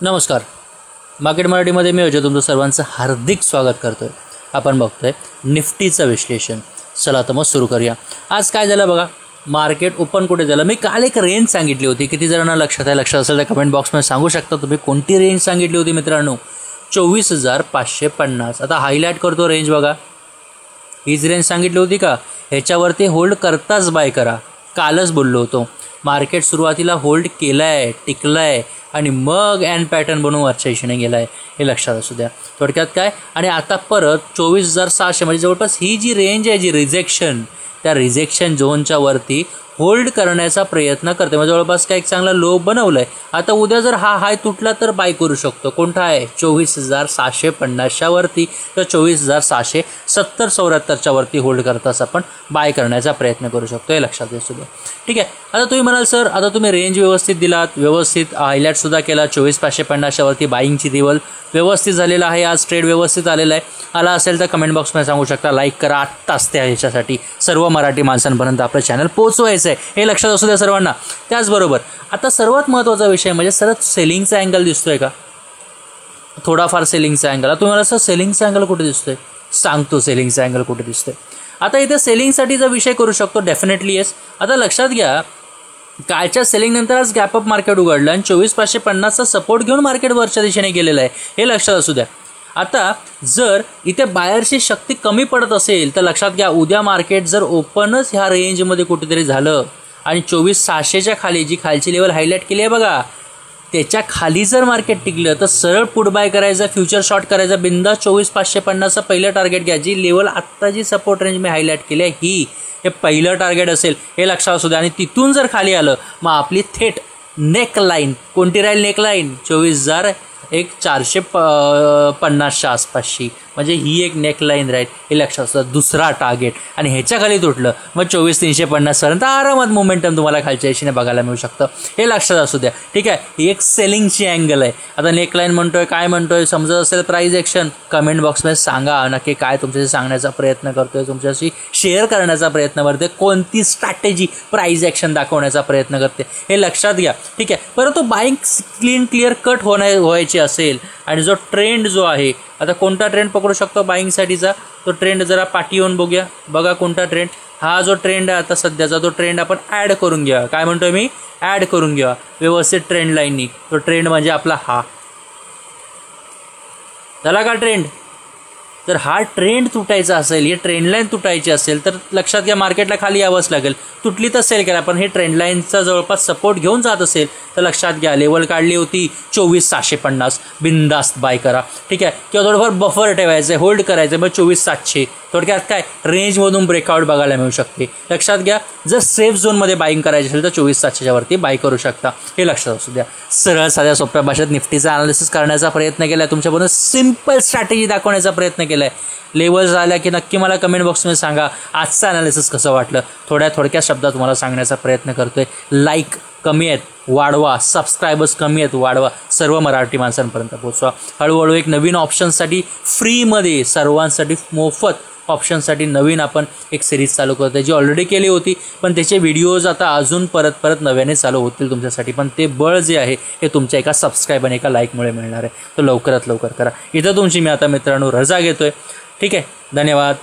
नमस्कार. मार्केट मराठीमध्ये मी अजय तुमचं सर्वांचं हार्दिक स्वागत करतोय. आपण बघतोय निफ्टीचं विश्लेषण. चला तर मग सुरू करूया. आज काय झालं बघा. मार्केट ओपन कुठे झालं. मी काल एक रेंज सांगितली होती. किती जणांना लक्षात आहे? लक्षात असेल तर कमेंट बॉक्समध्ये सांगू शकता तुम्ही कोणती रेंज सांगितली होती मित्रांनो. 24,550. आता हायलाईट करतो रेंज बघा. हीच रेंज सांगितली होती का? ह्याच्यावरती होल्ड करताच बाय करा. कालच बोललो होतो. मार्केट सुरुवातीला होल्ड केलं आहे, टिकलं आहे आणि मग एंड पॅटर्न बनवून वरच्या दिशेने गेला आहे, हे लक्षात असू द्या. थोडक्यात काय, आणि आता परत 24,600 म्हणजे जवळपास ही जी रेंज आहे, जी रिजेक्शन, त्या रिजेक्शन झोनच्या वरती होल्ड करण्याचा प्रयत्न करते. म्हणजे जवळपास काय एक चांगला लो बनवलं आहे. आता उद्या जर हा हाय तुटला तर बाय करू शकतो. कोणता आहे? 24,650च्या वरती तर 24,670-74च्या वरती होल्ड करताच आपण बाय करण्याचा प्रयत्न करू शकतो, हे लक्षात असू द्या. ठीक आहे. आता तुम्ही म्हणाल सर, आता तुम्ही रेंज व्यवस्थित दिलात, व्यवस्थित हायलाईटसुद्धा केला. 24,550च्या वरती बाईंगची लेवल व्यवस्थित झालेला आहे. आज ट्रेड व्यवस्थित आलेला आहे. आला असेल तर कमेंट बॉक्समध्ये सांगू शकता. लाईक करा. आत्ताच त्या ह्याच्यासाठी सर्व मराठी माणसांपर्यंत आपलं चॅनल पोहोचवायचं आहे, हे लक्षात असू द्या सर्वांना. त्याचबरोबर आता सर्वात महत्त्वाचा विषय म्हणजे सरळ सेलिंगचा अँगल दिसतोय का? थोडाफार सेलिंगचा अँगल. तुम्ही मला सर सेलिंगचा अँगल कुठे दिसतोय? सांगतो सेलिंगचा अँगल कुठे दिसतोय. आता इथे सेलिंगसाठीचा विषय करू शकतो. Definitely yes. आता लक्षात घ्या, कालच्या सेलिंगनंतर आज गॅपअप मार्केट उघडलं आणि 24,550चा सपोर्ट घेऊन मार्केट वरच्या दिशेने गेलेलं आहे, हे लक्षात असू द्या. आता जर इथे बायरची शक्ती कमी पडत असेल तर लक्षात घ्या, उद्या मार्केट जर ओपनच ह्या रेंजमध्ये कुठेतरी झालं आणि 24,600च्या खाली जी खालची लेवल हायलाईट केली आहे बघा, त्याच्या खाली जर मार्केट टिकलं तर सरळ पुट बाय करायचा, फ्युचर शॉर्ट करायचा. बिंदास 24,550चं पहिलं टार्गेट घ्या. जी लेवल आत्ता जी सपोर्ट रेंज मी हायलाईट केली आहे ही हे पहिलं टार्गेट असेल, हे लक्षात असू द्या. आणि तिथून जर खाली आलं मग आपली थेट नेक लाईन कोणती राहील? नेक लाईन 24,450च्या आसपासची, म्हणजे ही एक नेकलाईन राहील, हे लक्षात असतं. दुसरा टार्गेट आणि ह्याच्या खाली तुटलं मग 24,350 पर्यंत आरामात मोमेंटम तुम्हाला खालच्या दिशेने बघायला मिळू शकतं, हे लक्षात असू द्या. ठीक आहे. ही एक सेलिंगची अँगल आहे. आता नेकलाईन म्हणतोय, काय म्हणतोय, समजत असेल प्राइस ॲक्शन कमेंट बॉक्समध्ये सांगा. नक्की काय तुमच्याशी सांगण्याचा प्रयत्न करतोय, तुमच्याशी शेअर करण्याचा प्रयत्न करते, कोणती स्ट्रॅटेजी प्राइस ॲक्शन दाखवण्याचा प्रयत्न करते, हे लक्षात घ्या. ठीक आहे. परंतु बाईंग क्लिअर कट व्हायची असेल आणि जो ट्रेंड जो आहे, आता कोणता ट्रेंड पकडू शकतो बाईंगसाठीचा? तो ट्रेंड जरा पाठी येऊन बघूया. बघा कोणता ट्रेंड. हा जो ट्रेंड आहे आता सध्याचा, तो ट्रेंड आपण ॲड करून घ्या. काय म्हणतोय मी? ॲड करून घ्या व्यवस्थित ट्रेंड लाईननी. तो ट्रेंड म्हणजे आपला हा झाला का ट्रेंड? तर हा ट्रेंड तुटायचा असेल, ही ट्रेंड लाईन तुटायची असेल तर लक्षात घ्या मार्केटला खाली यावंच लागेल. तुटली तर सेल करा, पण हे ट्रेंड लाईनचा जवळपास सपोर्ट घेऊन जात असेल तर लक्षात घ्या लेवल काढली होती 24,650, बिंदास्त बाय करा. ठीक आहे. किंवा थोडंफार बफर ठेवायचं आहे, होल्ड करायचं, मग 24,700. थोडक्यात काय रेंजमधून ब्रेकआउट बघायला मिळू शकते, लक्षात घ्या. जर सेफ झोनमध्ये बाईंग करायची असेल तर 24,700च्या वरती बाय करू शकता, हे लक्षात असू द्या. सरळ साध्या सोप्या भाषेत निफ्टीचा अनालिसिस करण्याचा प्रयत्न केला आहे, तुमच्याबरोबर सिम्पल स्ट्रॅटेजी दाखवण्याचा प्रयत्न केला आहे. लेवल्स आल्या की नक्की मला कमेंट बॉक्समध्ये सांगा आजचं अनालिसिस कसं वाटलं. थोड्या शब्दात तुम्हाला सांगण्याचा प्रयत्न करतोय. लाईक कमी आहेत, वाढवा. सबस्क्रायबर्स कमी आहेत, वाढवा. सर्व मराठी माणसांपर्यंत पोहोचवा. हळूहळू एक नवीन ऑप्शनसाठी फ्रीमध्ये, सर्वांसाठी मोफत ऑप्शनसाठी नवीन आपण एक सिरीज चालू करतो, जी ऑलरेडी केली होती, पण त्याचे व्हिडिओज आता अजून परत नव्याने चालू होतील तुमच्यासाठी. पण ते बळ जे आहे हे तुमच्या एका सबस्क्राईब आणि एका लाईकमुळे मिळणार आहे. तर लवकरात लवकर करा. इथं तुमची मी आता मित्रांनो रजा घेतोय. ठीक आहे. धन्यवाद.